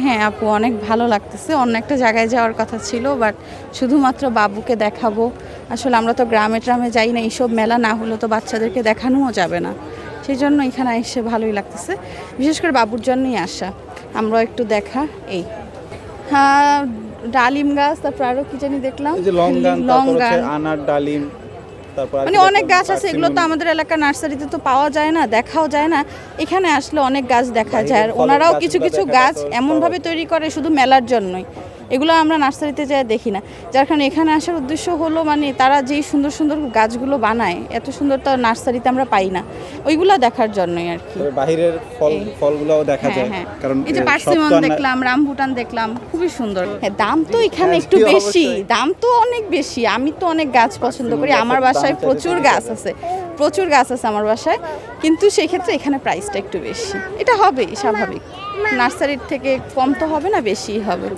হ্যাঁ আপু, অনেক ভালো লাগতেছে। অন্য একটা জায়গায় যাওয়ার কথা ছিল, বাট শুধুমাত্র বাবুকে দেখাবো। আসলে আমরা তো গ্রামে ট্রামে যাই না, এইসব মেলা না হলে তো বাচ্চাদেরকে দেখানোও যাবে না। সেই জন্য এখানে এসে ভালোই লাগতেছে, বিশেষ করে বাবুর জন্যই আসা। আমরা একটু দেখা এই হ্যাঁ, ডালিম গাছ, তারপর আরও কি জানি দেখলাম, এই যে লঙ্গান, তারপর হচ্ছে লঙ্গান, আনার ডালিম, তারপর মানে অনেক গাছ আছে। এগুলো তো আমাদের এলাকার নার্সারিতে তো পাওয়া যায় না, দেখাও যায় না। এখানে আসলে অনেক গাছ দেখা যায়। আর ওনারাও কিছু কিছু গাছ এমনভাবে তৈরি করে শুধু মেলার জন্যই, এগুলো আমরা নার্সারিতে যাই দেখি না। যার কারণে এখানে আসার উদ্দেশ্য হলো মানে তারা যেই সুন্দর সুন্দর গাছগুলো বানায়, এত সুন্দর তো নার্সারিতে আমরা পাই না, ওইগুলো দেখার জন্যই আর কি। বাহিরের ফলগুলোও দেখা যায়, কারণ এই যে পার্সিমন দেখলাম, রামবুটান দেখলাম, খুবই সুন্দর। হ্যাঁ, দাম তো এখানে একটু বেশি, দাম তো অনেক বেশি। আমি তো অনেক গাছ পছন্দ করি, আমার বাসায় প্রচুর গাছ আছে, প্রচুর গাছ আছে আমার বাসায়, কিন্তু সেই ক্ষেত্রে এখানে প্রাইসটা একটু বেশি। এটা হবেই স্বাভাবিক, নার্সারির থেকে কম তো হবে না, বেশিই হবে।